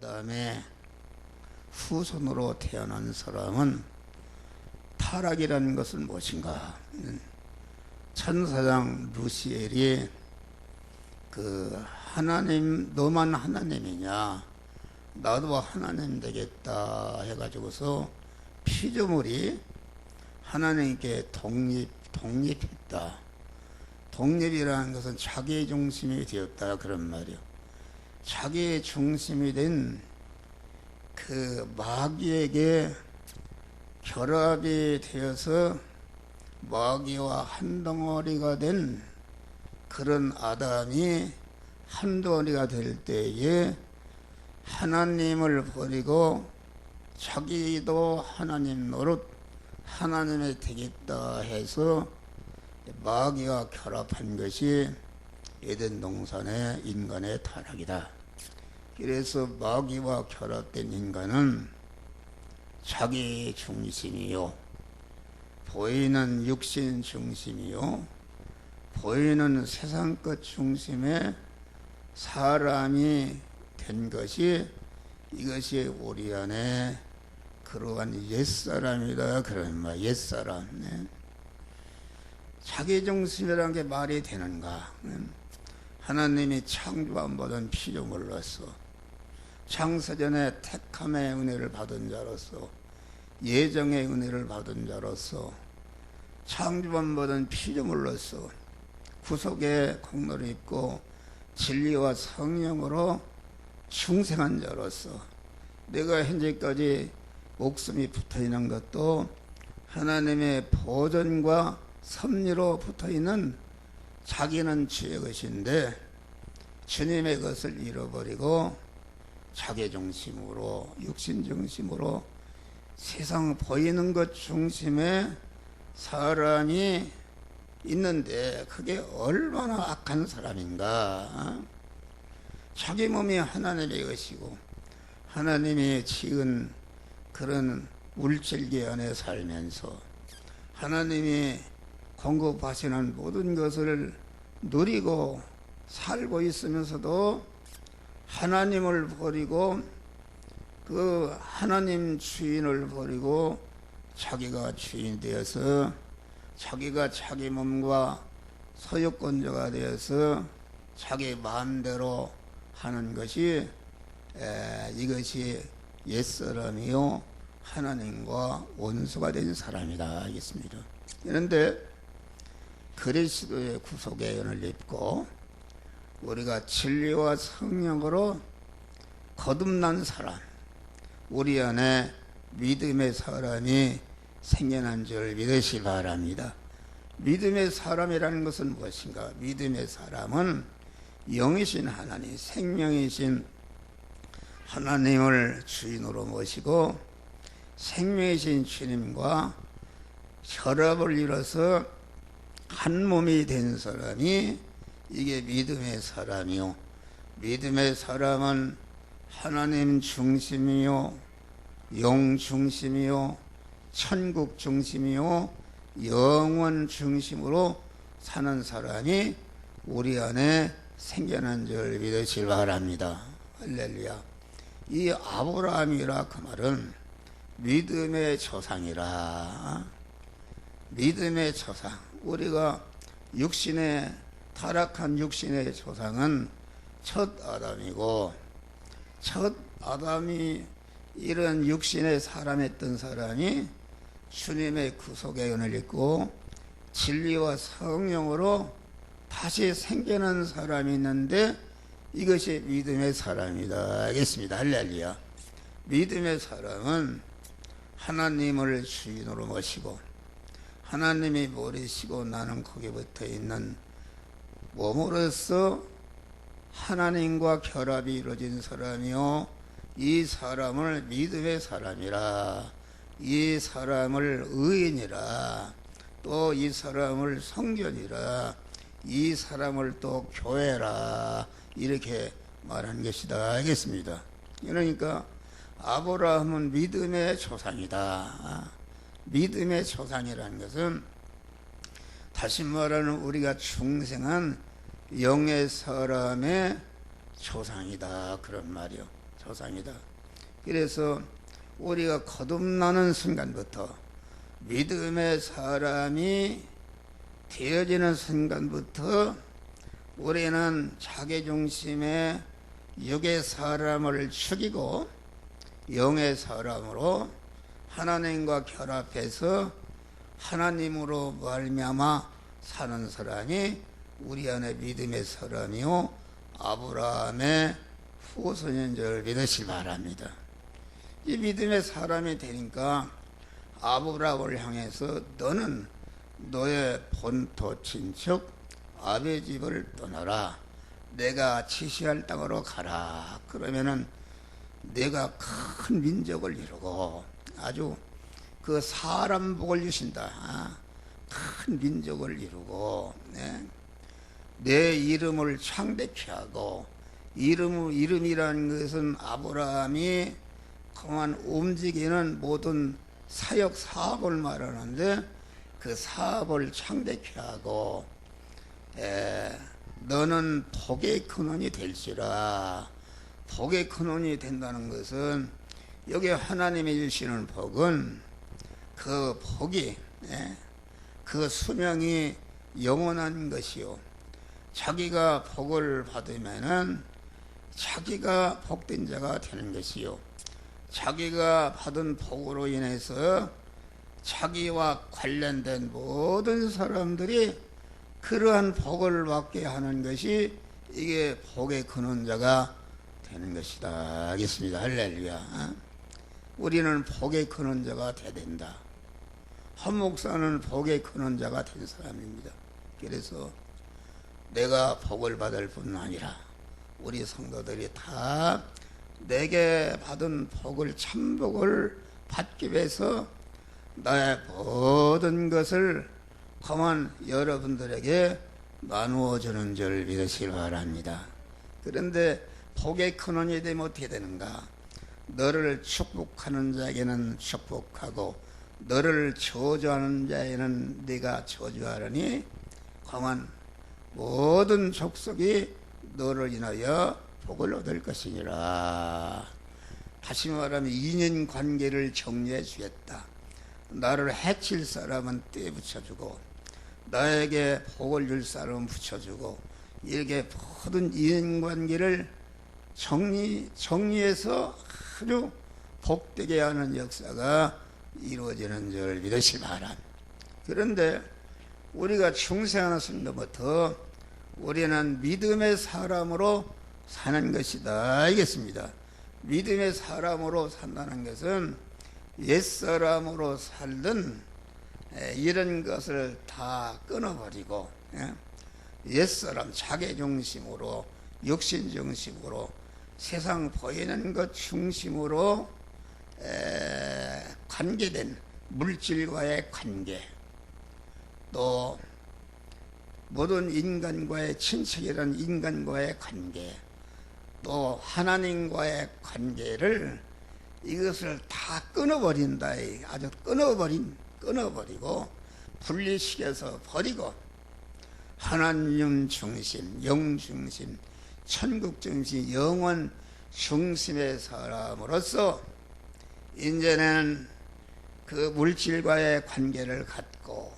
아담의 후손으로 태어난 사람은 타락이라는 것은 무엇인가? 천사장 루시엘이 하나님, 너만 하나님이냐? 나도 하나님 되겠다 해가지고서 피조물이 하나님께 독립했다. 독립이라는 것은 자기의 중심이 되었다, 그런 말이요. 자기의 중심이 된 마귀에게 결합이 되어서 마귀와 한 덩어리가 된 그런 아담이 한 덩어리가 될 때에 하나님을 버리고 자기도 하나님 노릇 하나님이 되겠다 해서 마귀와 결합한 것이 에덴 동산의 인간의 타락이다. 그래서 마귀와 결합된 인간은 자기 중심이요, 보이는 육신 중심이요, 보이는 세상 것 중심의 사람이 된 것이, 이것이 우리 안에 그러한 옛사람이다, 그런 말. 옛사람. 네. 자기 중심이라는 게 말이 되는가? 하나님이 창조함보다는 피조물로서 창세전에 택함의 은혜를 받은 자로서 예정의 은혜를 받은 자로서 창조함보다는 피조물로서 구속의 공로를 입고 진리와 성령으로 충생한 자로서 내가 현재까지 목숨이 붙어있는 것도 하나님의 보존과 섭리로 붙어있는 자기는 주의 것인데 주님의 것을 잃어버리고 자기 중심으로, 육신 중심으로 세상 보이는 것 중심에 사람이 있는데 그게 얼마나 악한 사람인가. 자기 몸이 하나님의 것이고 하나님이 지은 그런 물질계 안에 살면서 하나님이 공급하시는 모든 것을 누리고 살고 있으면서도 하나님을 버리고 그 하나님 주인을 버리고 자기가 주인 되어서 자기가 자기 몸과 소유권자가 되어서 자기 마음대로 하는 것이 이것이 옛사람이요 하나님과 원수가 된 사람이다 하겠습니다. 그런데 그리스도의 구속의 은을 입고 우리가 진리와 성령으로 거듭난 사람, 우리 안에 믿음의 사람이 생겨난 줄 믿으시 바랍니다. 믿음의 사람이라는 것은 무엇인가? 믿음의 사람은 영이신 하나님, 생명이신 하나님을 주인으로 모시고 생명이신 주님과 결합을 이뤄서 한 몸이 된 사람이 이게 믿음의 사람이요. 믿음의 사람은 하나님 중심이요, 영 중심이요, 천국 중심이요, 영원 중심으로 사는 사람이 우리 안에 생겨난 줄 믿으시기 바랍니다. 할렐루야. 이 아브라함이라 그 말은 믿음의 조상이라. 믿음의 조상. 우리가 타락한 육신의 조상은 첫 아담이고, 첫 아담이 이런 육신의 사람했던 사람이 주님의 구속의 은을 입고 진리와 성령으로 다시 생겨난 사람이 있는데 이것이 믿음의 사람이다. 알겠습니다. 할렐루야. 믿음의 사람은 하나님을 주인으로 모시고 하나님이 머리시고 나는 거기에 붙어 있는 몸으로서 하나님과 결합이 이루어진 사람이요, 이 사람을 믿음의 사람이라, 이 사람을 의인이라, 또 이 사람을 성전이라, 이 사람을 또 교회라, 이렇게 말하는 것이다. 알겠습니다. 그러니까 아브라함은 믿음의 조상이다. 믿음의 조상이라는 것은 다시 말하는 우리가 중생한 영의 사람의 조상이다, 그런 말이요. 조상이다. 그래서 우리가 거듭나는 순간부터 믿음의 사람이 되어지는 순간부터 우리는 자기중심의 육의 사람을 죽이고 영의 사람으로 하나님과 결합해서 하나님으로 말미암아 사는 사람이 우리 안에 믿음의 사람이요 아브라함의 후손인 줄 믿으시기 바랍니다. 이 믿음의 사람이 되니까 아브라함을 향해서 너는 너의 본토 친척 아베 집을 떠나라. 내가 지시할 땅으로 가라. 그러면은 내가 큰 민족을 이루고 아주 그 사람 복을 주신다. 큰 민족을 이루고 내 이름을 창대케 하고 이름이라는 것은 아브라함이 그만 움직이는 모든 사역 사업을 말하는데 그 사업을 창대케 하고 너는 복의 근원이 될지라. 복의 근원이 된다는 것은 여기 하나님이 주시는 복은 그 복이 그 수명이 영원한 것이요 자기가 복을 받으면은 자기가 복된 자가 되는 것이요 자기가 받은 복으로 인해서 자기와 관련된 모든 사람들이 그러한 복을 받게 하는 것이 이게 복의 근원자가 되는 것이다. 알겠습니다. 할렐루야. 우리는 복의 근원자가 돼야 된다. 한 목사는 복의 근원자가 된 사람입니다. 그래서 내가 복을 받을 뿐 아니라 우리 성도들이 다 내게 받은 복을 참복을 받기 위해서 나의 모든 것을 그만 여러분들에게 나누어 주는 줄 믿으시기 바랍니다. 그런데 복의 근원이 되면 어떻게 되는가? 너를 축복하는 자에게는 축복하고 너를 저주하는 자에게는 네가 저주하려니 그만 모든 족속이 너를 인하여 복을 얻을 것이니라. 다시 말하면 인연관계를 정리해 주겠다. 나를 해칠 사람은 떼 붙여주고 나에게 복을 줄 사람은 붙여주고 이렇게 모든 인연관계를 정리해서 아주 복되게 하는 역사가 이루어지는 줄 믿으시기 바랍니다. 그런데 우리가 중생하는 순간부터 우리는 믿음의 사람으로 사는 것이다. 알겠습니다. 믿음의 사람으로 산다는 것은 옛사람으로 살던 이런 것을 다 끊어버리고 옛사람 자기중심으로 육신중심으로 세상 보이는 것 중심으로 관계된 물질과의 관계 또 모든 인간과의 친척이라는 인간과의 관계 또 하나님과의 관계를 이것을 다 끊어버린다. 아주 끊어버리고 분리시켜서 버리고 하나님 중심, 영 중심, 천국 중심, 영원 중심의 사람으로서 이제는 그 물질과의 관계를 갖고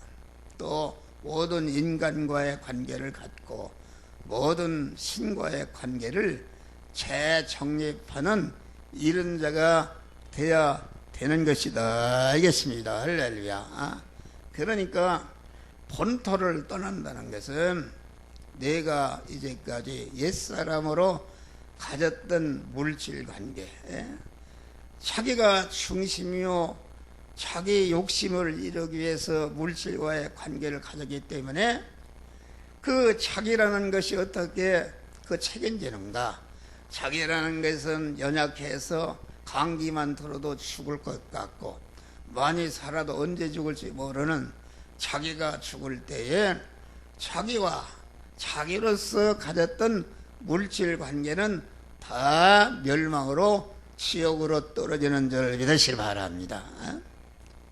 또 모든 인간과의 관계를 갖고 모든 신과의 관계를 재정립하는 이런 자가 되어야 되는 것이다. 알겠습니다. 할렐루야. 그러니까 본토를 떠난다는 것은 내가 이제까지 옛사람으로 가졌던 물질관계 자기가 중심이요 자기 욕심을 이루기 위해서 물질과의 관계를 가졌기 때문에 그 자기라는 것이 어떻게 그 책임지는가. 자기라는 것은 연약해서 감기만 들어도 죽을 것 같고 많이 살아도 언제 죽을지 모르는 자기가 죽을 때에 자기와 자기로서 가졌던 물질 관계는 다 멸망으로 지옥으로 떨어지는 줄 믿으시기 바랍니다.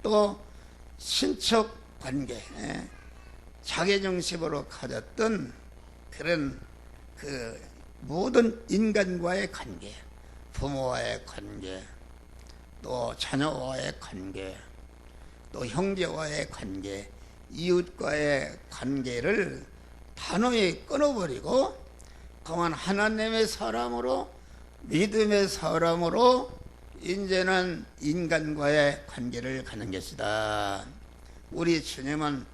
또 친척 관계 자기중심으로 가졌던 그런 그 모든 인간과의 관계 부모와의 관계, 또 자녀와의 관계, 또 형제와의 관계, 이웃과의 관계를 단호히 끊어버리고 그만 하나님의 사람으로, 믿음의 사람으로 이제는 인간과의 관계를 가는 것이다. 우리 주님은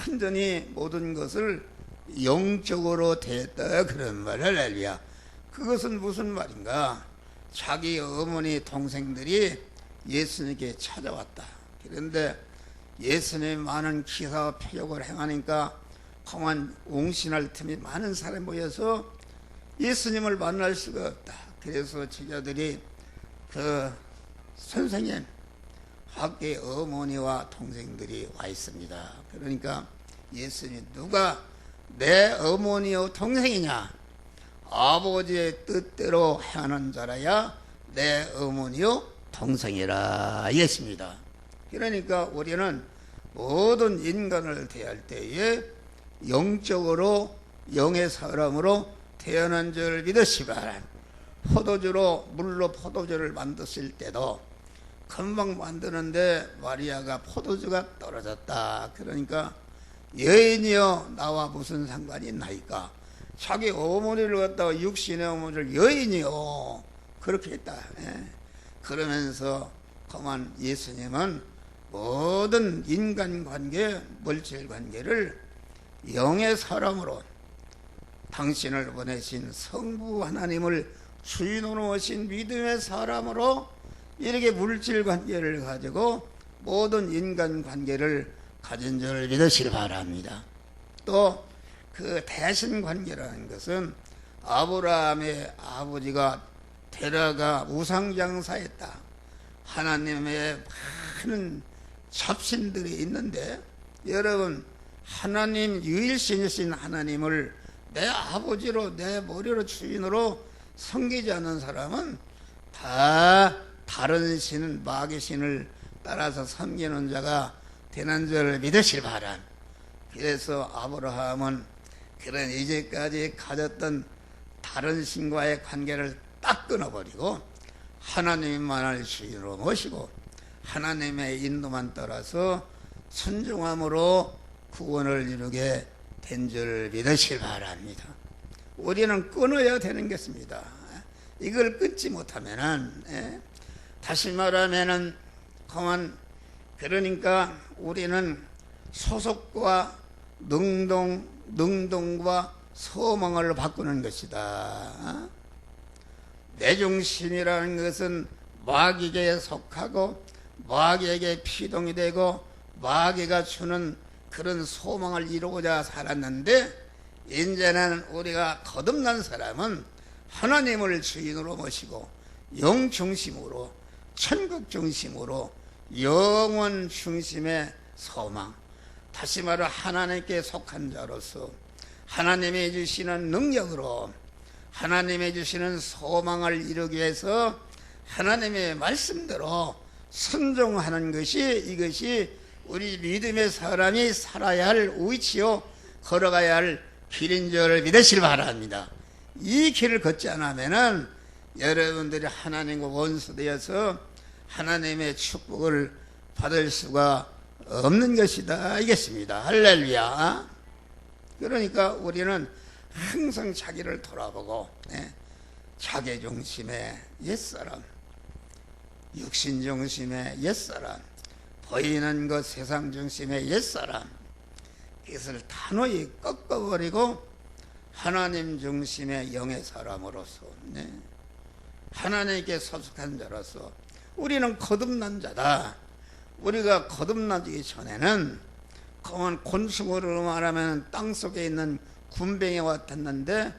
완전히 모든 것을 영적으로 대했다 그런 말을 할렐루야. 그것은 무슨 말인가? 자기 어머니 동생들이 예수님께 찾아왔다. 그런데 예수님 많은 기사와 표적을 행하니까 그만 옹신할 틈이 많은 사람이 모여서 예수님을 만날 수가 없다. 그래서 제자들이 그 선생님 밖에 어머니와 동생들이 와 있습니다. 그러니까 예수님이 누가 내 어머니요 동생이냐? 아버지의 뜻대로 행하는 자라야 내 어머니요 동생이라 이랬습니다. 그러니까 우리는 모든 인간을 대할 때에 영적으로 영의 사람으로 태어난 줄 믿으시 바랍니다. 물로 포도주를 만드실 때도 금방 만드는데 마리아가 포도주가 떨어졌다. 그러니까 여인이여 나와 무슨 상관이 있나이까? 자기 어머니를 갖다가 육신의 어머니를 여인이요 그렇게 했다. 그러면서 그만 예수님은 모든 인간관계, 물질관계를 영의 사람으로 당신을 보내신 성부 하나님을 주인으로 오신 믿음의 사람으로 이렇게 물질관계를 가지고 모든 인간관계를 가진 줄 믿으시기 바랍니다. 또 그 대신관계라는 것은 아브라함의 아버지가 데라가 우상장사했다. 하나님의 많은 잡신들이 있는데 여러분 하나님 유일신이신 하나님을 내 아버지로 내 머리로 주인으로 섬기지 않는 사람은 다 다른 신 마귀 신을 따라서 섬기는 자가 되는 줄 믿으실 바람. 그래서 아브라함은 그런 이제까지 가졌던 다른 신과의 관계를 딱 끊어버리고 하나님만을 주인으로 모시고 하나님의 인도만 따라서 순종함으로 구원을 이루게 된 줄 믿으실 바랍니다. 우리는 끊어야 되는 것입니다. 이걸 끊지 못하면은 다시 말하면은 그러니까 우리는 소속과 능동과 소망을 바꾸는 것이다. 내 중심이라는 것은 마귀에게 속하고 마귀에게 피동이 되고 마귀가 주는 그런 소망을 이루고자 살았는데 이제는 우리가 거듭난 사람은 하나님을 주인으로 모시고 영 중심으로 천국 중심으로 영원 중심의 소망, 다시 말해 하나님께 속한 자로서 하나님이 주시는 능력으로 하나님이 주시는 소망을 이루기 위해서 하나님의 말씀대로 순종하는 것이 이것이 우리 믿음의 사람이 살아야 할 위치요 걸어가야 할 길인 줄 믿으시길 바랍니다. 이 길을 걷지 않으면은 여러분들이 하나님과 원수되어서 하나님의 축복을 받을 수가 없는 것이다 알겠습니다. 할렐루야. 그러니까 우리는 항상 자기를 돌아보고 자기 중심의 옛사람, 육신 중심의 옛사람, 보이는 것 세상 중심의 옛사람, 이것을 단호히 꺾어버리고 하나님 중심의 영의 사람으로서 하나님께 소속한 자로서 우리는 거듭난 자다. 우리가 거듭나기 전에는 그만 곤충으로 말하면 땅속에 있는 군뱅이와 같았는데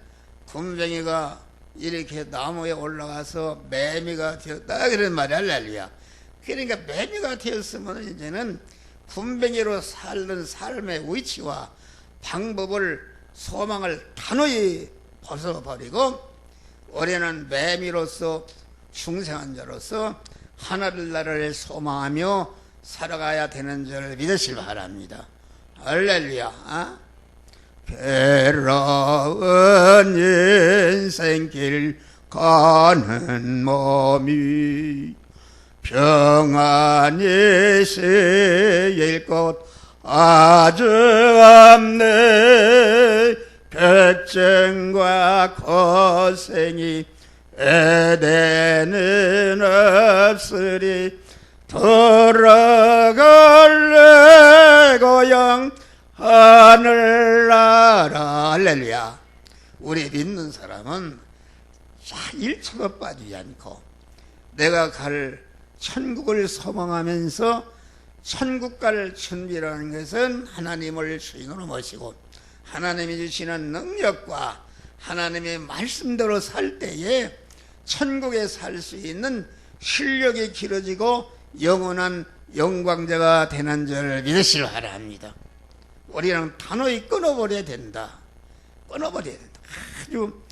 군뱅이가 이렇게 나무에 올라가서 매미가 되었다 그런 말이 할렐루야. 그러니까 매미가 되었으면 이제는 군뱅이로 살던 삶의 위치와 방법을 소망을 단호히 벗어버리고 우리는 매미로서 중생한 자로서 하늘나라를 소망하며 살아가야 되는 줄 믿으시기 바랍니다. 할렐루야. 괴로운 인생길 가는 몸이 평안히 세일 것 아주 없네. 백정과 고생이 에덴은 없으리. 돌아갈래 고향 하늘나라. 할렐루야. 우리 믿는 사람은 1초도 빠지지 않고 내가 갈 천국을 소망하면서 천국 갈 준비라는 것은 하나님을 주인으로 모시고 하나님이 주시는 능력과 하나님의 말씀대로 살 때에 천국에 살 수 있는 실력이 길어지고 영원한 영광자가 되는 줄 믿으시길 바랍니다. 우리는 단호히 끊어버려야 된다. 끊어버려야 된다. 아주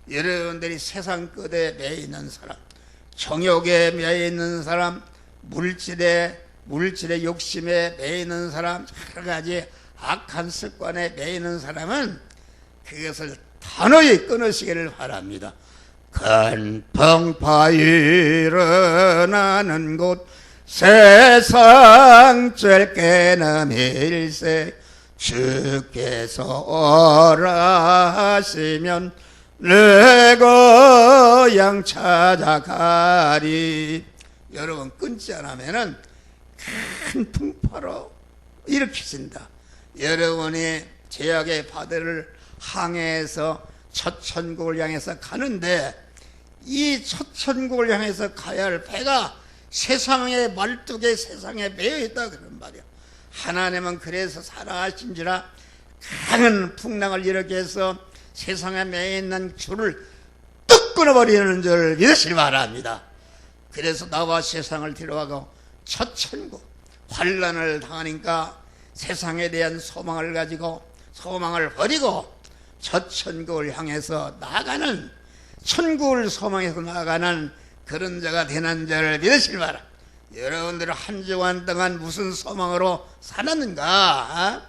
여러분들이 세상 끝에 매여 있는 사람, 정욕에 매여 있는 사람, 물질의 욕심에 매여 있는 사람, 여러 가지 악한 습관에 매여 있는 사람은 그것을 단호히 끊으시기를 바랍니다. 큰 풍파 일어나는 곳 세상 짧게는 일세 주께서 오라 하시면 내 고향 찾아가리. 여러분 끊지 않으면은 큰 풍파로 일으키신다. 여러분이 제약의 바다를 항해해서 첫 천국을 향해서 가는데 이 첫 천국을 향해서 가야 할 배가 세상의 말뚝에 세상에 매여 있다 그런 말이야. 하나님은 그래서 사랑하신지라 강한 풍랑을 일으켜서 세상에 매여 있는 줄을 뚝 끊어버리는 줄 믿으시기 바랍니다. 그래서 나와 세상을 데려가고 첫 천국 환난을 당하니까 세상에 대한 소망을 가지고 소망을 버리고 첫 천국을 향해서 나아가는, 천국을 소망해서 나아가는 그런 자가 되는 자를 믿으시기 바랍니다. 여러분들은 한 주간 동안 무슨 소망으로 살았는가?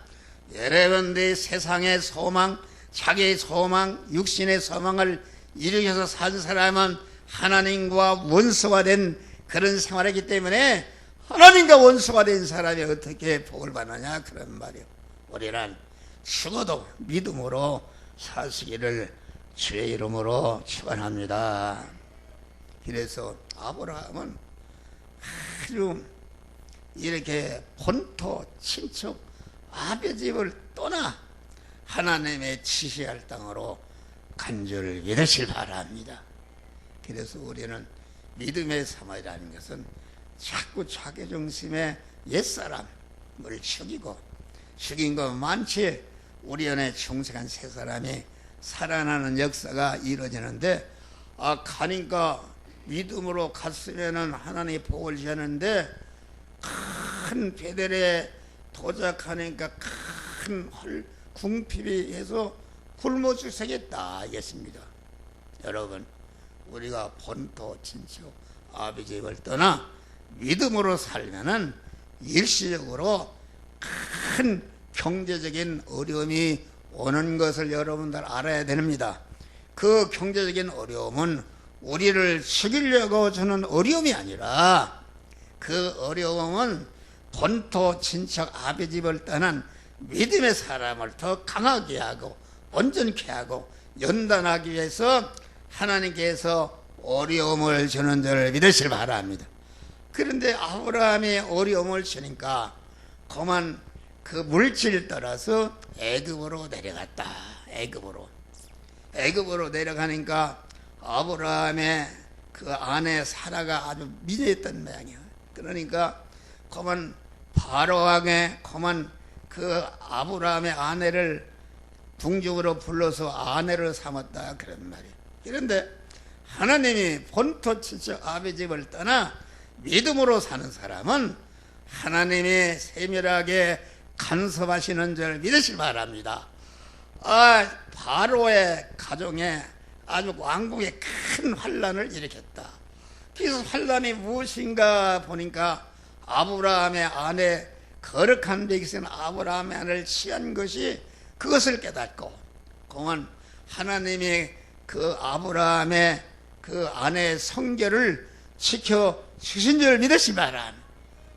여러분들이 세상의 소망, 자기의 소망, 육신의 소망을 이루어서 산 사람은 하나님과 원수가 된 그런 생활이기 때문에 하나님과 원수가 된 사람이 어떻게 복을 받느냐 그런 말이에요. 우리는 죽어도 믿음으로 사시기를 주의 이름으로 축원합니다. 그래서 아브라함은 아주 이렇게 본토 친척 아버지 집을 떠나 하나님의 지시할 땅으로 간 줄 믿으실 바랍니다. 그래서 우리는 믿음의 삶이라는 것은 자꾸 자기 중심의 옛사람을 죽인 것 많지 우리 안에 중생한 새 사람이 살아나는 역사가 이루어지는데 가니까 믿음으로 갔으면은 하나님이 복을 주셨는데 큰 베델에 도착하니까 큰 궁핍이 해서 굶어 죽겠다 이겠습니다. 여러분 우리가 본토 친척 아버지 집을 떠나 믿음으로 살면은 일시적으로 큰 경제적인 어려움이 오는 것을 여러분들 알아야 됩니다. 그 경제적인 어려움은 우리를 죽이려고 주는 어려움이 아니라 그 어려움은 본토 친척 아버지 집을 떠난 믿음의 사람을 더 강하게 하고 온전케 하고 연단하기 위해서 하나님께서 어려움을 주는 줄 믿으시길 바랍니다. 그런데 아브라함이 어려움을 주니까 그만 그 물질 따라서 애굽으로 내려갔다. 애굽으로 내려가니까 아브라함의 그 아내 사라가 아주 미녀였던 모양이야. 그러니까 그만 바로왕에 그만 그 아브라함의 아내를 궁중으로 불러서 아내를 삼았다 그런 말이야. 그런데 하나님이 본토 친척 아버지 집을 떠나 믿음으로 사는 사람은 하나님이 세밀하게 간섭하시는 줄 믿으시기 바랍니다. 바로의 가정에 아주 왕국에 큰 환란을 일으켰다. 그래서 환란이 무엇인가 보니까 아브라함의 아내 거룩한 백성 아브라함의 아내를 취한 것이 그것을 깨닫고 그만 하나님이 그 아브라함의 그 아내의 성결을 지켜 주신 줄 믿으시 바람.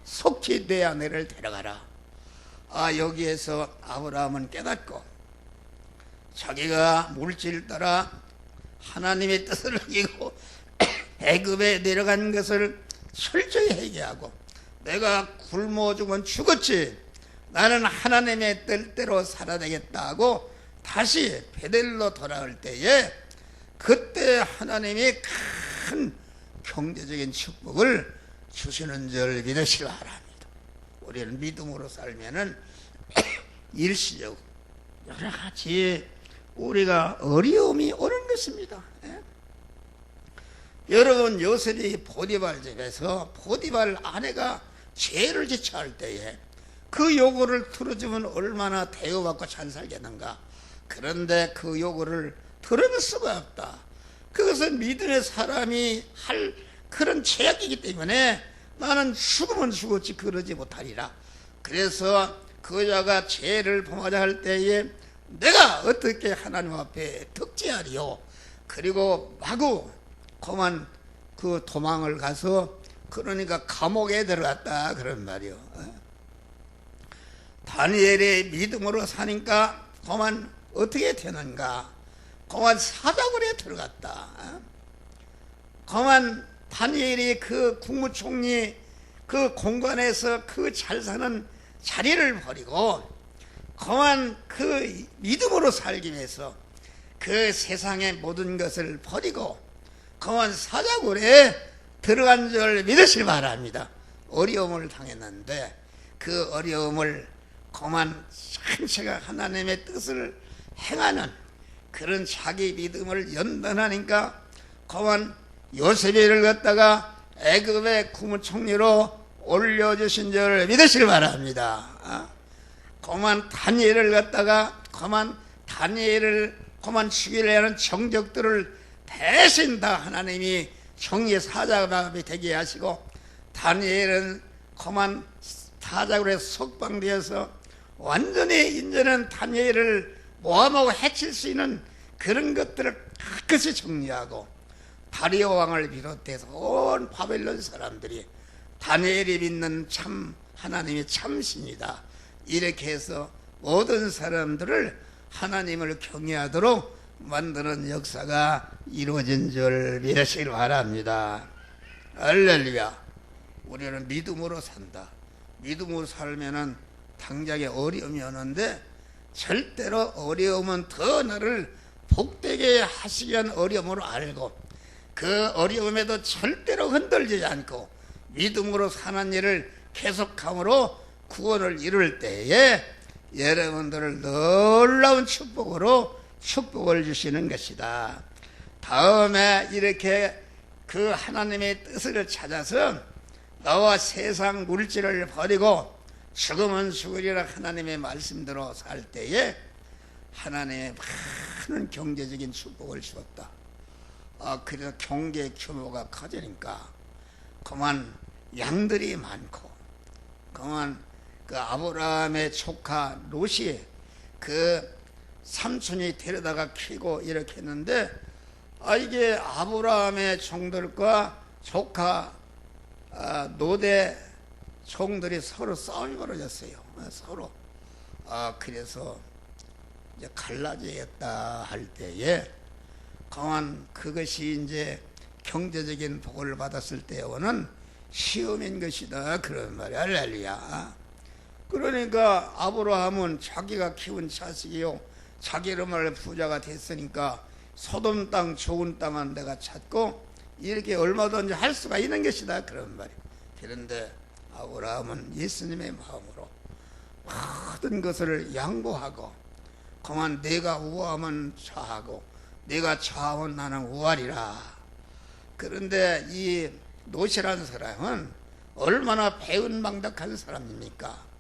속히 내 아내를 데려가라. 여기에서 아브라함은 깨닫고 자기가 물질 따라 하나님의 뜻을 어기고 애굽에 내려간 것을 철저히 회개하고 내가 굶어 죽으면 죽었지 나는 하나님의 뜻대로 살아야 되겠다 하고 다시 베델로 돌아올 때에 그때 하나님이 큰 경제적인 축복을 주시는 줄 믿으시기 바랍니다. 우리는 믿음으로 살면은 일시적 여러 가지 우리가 어려움이 오는 것입니다. 여러분 요셉이 보디발 집에서 보디발 아내가 죄를 지쳐할 때에 그 요구를 들어주면 얼마나 대우받고 잘 살겠는가. 그런데 그 요구를 들어줄 수가 없다. 그것은 믿음의 사람이 할 그런 죄악이기 때문에 나는 죽으면 죽었지 그러지 못하리라. 그래서 그 여자가 죄를 범하자 할 때에 내가 어떻게 하나님 앞에 득죄하리요. 그리고 마구 그만 그 도망을 가서 그러니까 감옥에 들어갔다 그런 말이요. 다니엘의 믿음으로 사니까 그만 어떻게 되는가. 그만 사자굴에 들어갔다. 그만 다니엘이 그 국무총리 그 공간에서 그 잘 사는 자리를 버리고 그만 그 믿음으로 살기 위해서 그 세상의 모든 것을 버리고 그만 사자굴에 들어간 줄 믿으시기 바랍니다. 어려움을 당했는데 그 어려움을 그만 전체가 하나님의 뜻을 행하는 그런 자기 믿음을 연단하니까 그만 요셉을 갖다가 애굽의 국무총리로 올려주신 줄 믿으시기 바랍니다. 그만 다니엘을 갖다가 그만 다니엘을 그만 죽이려 하는 정적들을 대신 다 하나님이 정의의 사자가 되게 하시고 다니엘은 그만 사자굴에 석방되어서 완전히 이제는 다니엘을 모함하고 해칠 수 있는 그런 것들을 깨끗이 정리하고 다리오 왕을 비롯해서 온 바벨론 사람들이 다니엘이 믿는 참 하나님이 참신이다 이렇게 해서 모든 사람들을 하나님을 경외하도록 만드는 역사가 이루어진 줄 믿으시길 바랍니다. 할렐루야. 우리는 믿음으로 산다. 믿음으로 살면은 당장에 어려움이 오는데 절대로 어려움은 더 나를 복되게 하시기 위한 어려움으로 알고 그 어려움에도 절대로 흔들리지 않고 믿음으로 사는 일을 계속함으로 구원을 이룰 때에 여러분들을 놀라운 축복으로 축복을 주시는 것이다. 다음에 이렇게 그 하나님의 뜻을 찾아서 나와 세상 물질을 버리고 죽으면 죽으리라 하나님의 말씀대로 살 때에 하나님의 많은 경제적인 축복을 주었다. 그래서 경제 규모가 커지니까 그만 양들이 많고 그만 그 아브라함의 조카 롯이 그 삼촌이 데려다가 키고 이렇게 했는데 이게 아브라함의 종들과 조카 롯의 종들이 서로 싸움이 벌어졌어요. 서로. 그래서 이제 갈라지겠다 할 때에 그만 그것이 이제 경제적인 복을 받았을 때 오는 시험인 것이다 그런 말이야. 할렐루야. 그러니까 아브라함은 자기가 키운 자식이요 자기 이름을 부자가 됐으니까 소돔 땅 좋은 땅은 내가 찾고 이렇게 얼마든지 할 수가 있는 것이다 그런 말이야. 그런데 아브라함은 예수님의 마음으로 모든 것을 양보하고 그만 내가 우하면 좌하고 내가 좌하면 나는 우하리라. 그런데 이 롯이라는 사람은 얼마나 배은망덕한 사람입니까?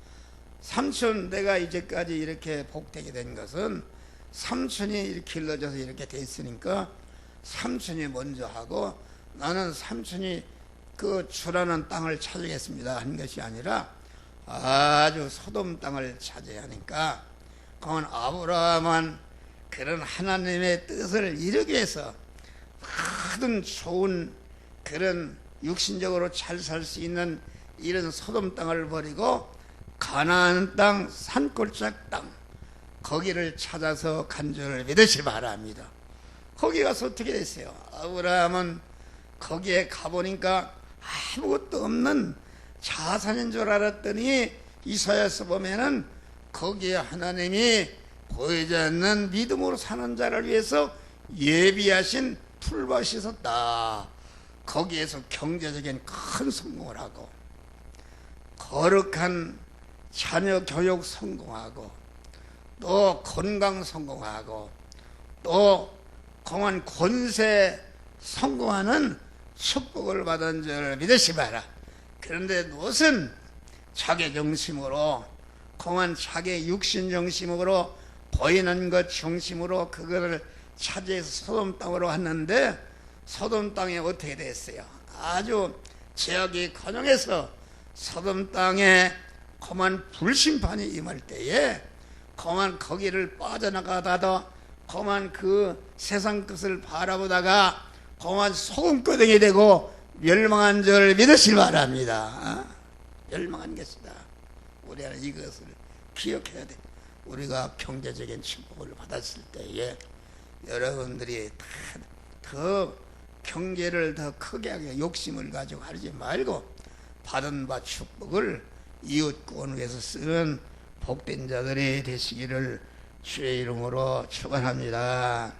삼촌 내가 이제까지 이렇게 복되게 된 것은 삼촌이 이렇게 길러져서 이렇게 돼 있으니까 삼촌이 먼저 하고 나는 삼촌이 그 주라는 땅을 찾으겠습니다 한 것이 아니라 아주 소돔 땅을 찾아야 하니까 그건 아브라함은 그런 하나님의 뜻을 이루기 위해서 모든 좋은 그런 육신적으로 잘 살 수 있는 이런 소돔 땅을 버리고 가나안 땅, 산골짜기 땅, 거기를 찾아서 간 줄 믿으시기 바랍니다. 거기 가서 어떻게 됐어요? 아브라함은 거기에 가보니까 아무것도 없는 자산인 줄 알았더니 이사야서 보면은 거기에 하나님이 보이지 않는 믿음으로 사는 자를 위해서 예비하신 풀밭이 있었다. 거기에서 경제적인 큰 성공을 하고 거룩한 자녀 교육 성공하고 또 건강 성공하고 또 공한 권세 성공하는 축복을 받은 줄 믿으시 바라. 그런데 무슨 자기 중심으로 공한 자기 육신 중심으로 보이는 것 중심으로 그거를 차지해서 소돔 땅으로 왔는데 소돔 땅에 어떻게 됐어요? 아주 지역이 건영해서 소돔 땅에 그만 불심판이 임할 때에 그만 거기를 빠져나가다가 그만 그 세상 것을 바라보다가 그만 소금거덩이 되고 멸망한 줄 믿으시기 바랍니다. 멸망한 것이다. 우리는 이것을 기억해야 돼. 우리가 경제적인 축복을 받았을 때에 여러분들이 더 경제를 더 크게 하게 욕심을 가지고 하지 말고 받은 바 축복을 이웃구원을 위해서 쓰는 복된 자들이 되시기를 주의 이름으로 축원합니다.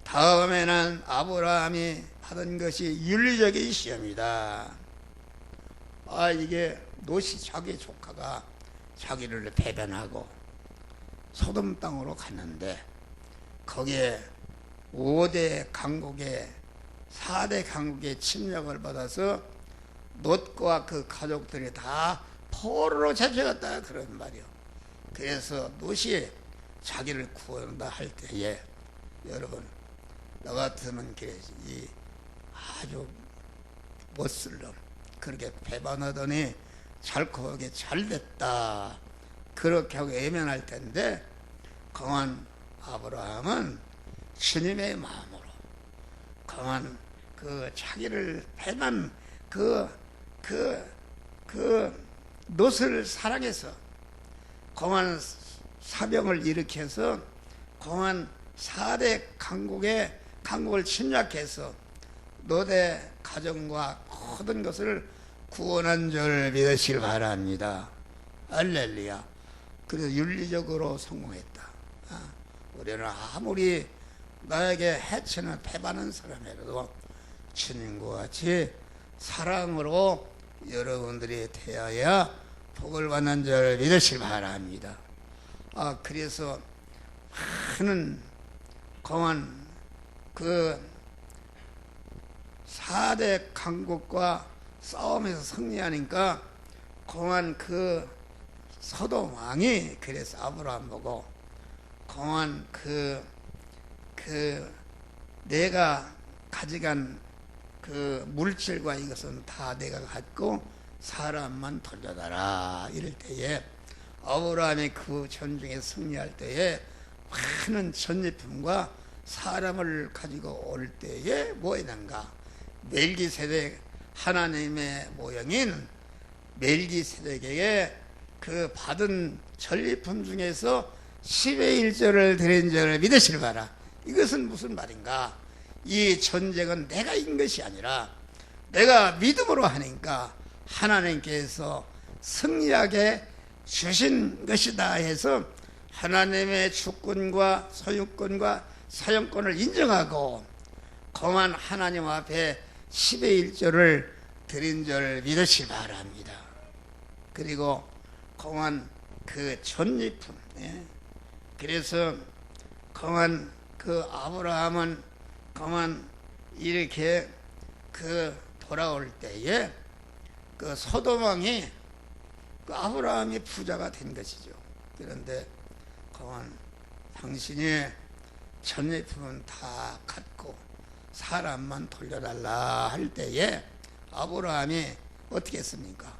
다음에는 아브라함이 받은 것이 윤리적인 시험이다. 이게 롯이 자기 조카가 자기를 배반하고 소돔 땅으로 갔는데 거기에 5대 강국의 4대 강국의 침략을 받아서 롯과 그 가족들이 다 포로로 잡혀갔다 그런 말이요. 그래서 롯이 자기를 구원한다 할 때에 여러분 나 같으면 이 아주 못쓸 놈 그렇게 배반하더니 잘하게 잘됐다 그렇게 하고 외면할 텐데 강한 아브라함은 주님의 마음으로 강한 그 자기를 배반 롯을 사랑해서 공안 사병을 일으켜서 공안 4대 강국을 침략해서 롯의 가정과 모든 것을 구원한 줄 믿으시길 바랍니다. 할렐루야. 그래서 윤리적으로 성공했다. 우리는 아무리 나에게 해치는 배반한 사람이라도 주님과 같이 사랑으로 여러분들이 되어야 복을 받는 줄 믿으시길 바랍니다. 그래서 많은 공안 그 4대 강국과 싸움에서 승리하니까 공안 그 소돔 왕이 그래서 아브라함 보고 공안 내가 가져간 그 물질과 이것은 다 내가 갖고 사람만 돌려달라 이럴 때에 아브라함이 그 전쟁에 승리할 때에 많은 전리품과 사람을 가지고 올 때에 뭐 했는가? 멜기세덱 하나님의 모형인 멜기세덱에게 그 받은 전리품 중에서 10의 1조를 드린 줄을 믿으시길 바라. 이것은 무슨 말인가? 이 전쟁은 내가 이긴 것이 아니라 내가 믿음으로 하니까 하나님께서 승리하게 주신 것이다 해서 하나님의 주권과 소유권과 사용권을 인정하고 거만 하나님 앞에 10의 1조를 드린 줄 믿으시기 바랍니다. 그리고 거만 그 전리품 그래서 거만 그 아브라함은 거만 이렇게 그 돌아올 때에 그 소돔 왕이 그 아브라함이 부자가 된 것이죠. 그런데 거만 당신이 전리품은 다 갖고 사람만 돌려달라 할 때에 아브라함이 어떻게 했습니까?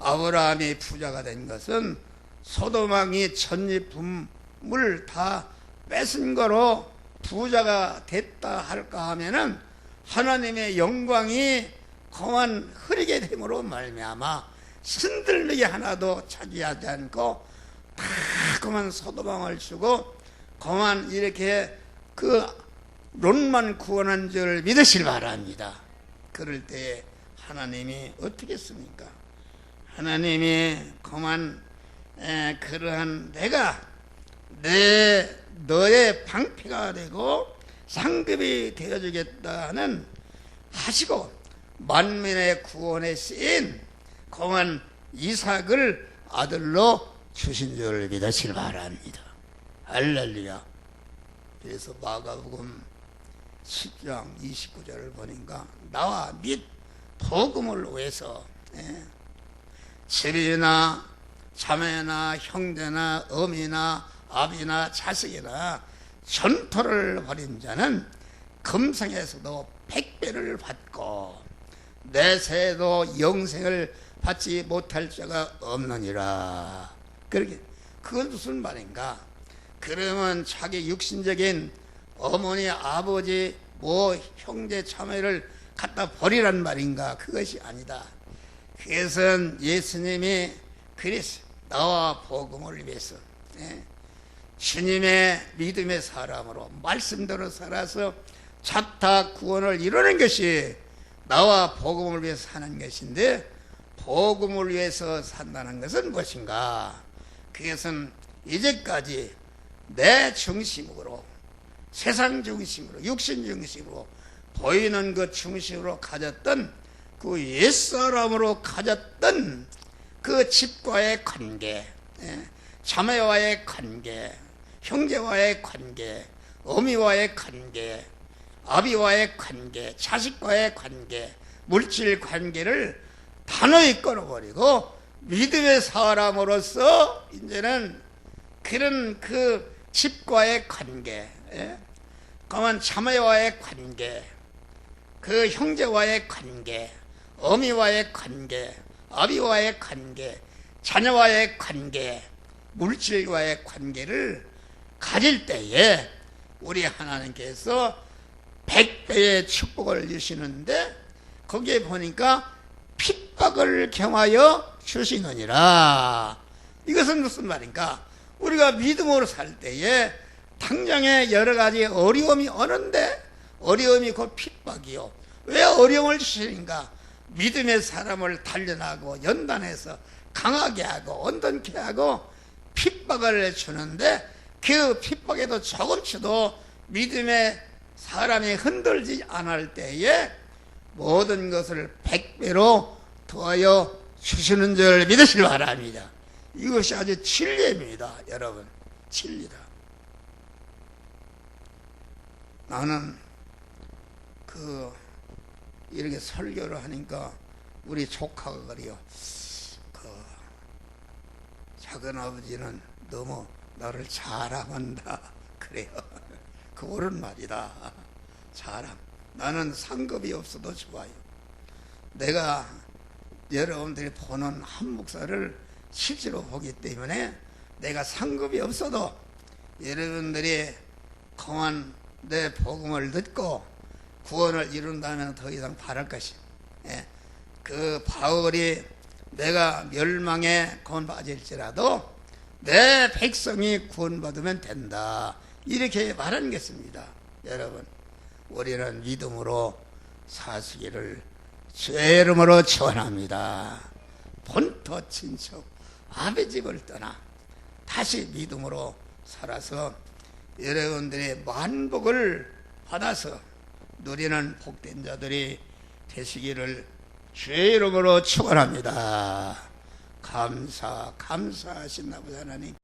아브라함이 부자가 된 것은 소돔 왕이 전리품을 다 뺏은 거로 부자가 됐다 할까 하면은 하나님의 영광이 그만 흐리게 됨으로 말미암아 신들에게 하나도 차지하지 않고 다 그만 소도망을 주고 그만 이렇게 그 롯만 구원한 줄 믿으실 바랍니다. 그럴 때에 하나님이 어떻게 했습니까? 하나님이 그만 그러한 내가 너의 방패가 되고 상급이 되어주겠다는 하시고 만민의 구원에 쓰인 그만 이삭을 아들로 주신 줄 믿으시길 바랍니다. 할렐루야. 그래서 마가복음 10장 29절을 보니까 나와 및 복음을 위해서 집이나 자매나 형제나 어미나 아비나 자식이나 전토를 벌인 자는 금생에서도 100배를 받고 내세에도 영생을 받지 못할 자가 없느니라. 그러게 그건 무슨 말인가? 그러면 자기 육신적인 어머니 아버지 형제 자매를 갖다 버리란 말인가? 그것이 아니다. 그것은 예수님이 그랬어요. 나와 복음을 위해서 주님의 믿음의 사람으로 말씀대로 살아서 자타 구원을 이루는 것이 나와 복음을 위해서 사는 것인데, 복음을 위해서 산다는 것은 무엇인가? 그것은 이제까지 내 중심으로, 세상 중심으로, 육신 중심으로, 보이는 것 중심으로 가졌던 그 옛사람으로 가졌던 그 집과의 관계, 자매와의 관계, 형제와의 관계, 어미와의 관계, 아비와의 관계, 자식과의 관계, 물질 관계를 단호히 끊어버리고 믿음의 사람으로서 이제는 그런 그 집과의 관계, 그만 자매와의 관계, 그 형제와의 관계, 어미와의 관계, 아비와의 관계, 자녀와의 관계, 물질과의 관계를 가질 때에 우리 하나님께서 100배의 축복을 주시는데, 거기에 보니까 핍박을 경하여 주시느니라. 이것은 무슨 말인가? 우리가 믿음으로 살 때에 당장에 여러 가지 어려움이 오는데, 어려움이 곧 핍박이요. 왜 어려움을 주시는가? 믿음의 사람을 단련하고 연단해서 강하게 하고 온전케 하고 핍박을 주는데, 그 핍박에도 조금씩도 믿음의 사람이 흔들지 않을 때에 모든 것을 100배로 더하여 주시는 줄 믿으시기 바랍니다. 이것이 아주 진리입니다. 여러분, 진리다. 나는 이렇게 설교를 하니까 우리 조카가 그래요. 작은아버지는 너무 나를 자랑한다 그래요. 그 옳은 말이다. 자랑. 나는 상급이 없어도 좋아요. 내가 여러분들이 보는 한 목사를 실제로 보기 때문에 내가 상급이 없어도 여러분들이 그만 내 복음을 듣고 구원을 이룬다면 더 이상 바랄 것이. 그 바울이 내가 멸망에 구원받을지라도 내 백성이 구원받으면 된다, 이렇게 말한 것입니다. 여러분, 우리는 믿음으로 사시기를 주의 이름으로 축원합니다. 본토 친척 아버지 집을 떠나 다시 믿음으로 살아서 여러분들의 만복을 받아서 누리는 복된 자들이 되시기를 주의 이름으로 축원합니다. 감사하신 아버지 하나님,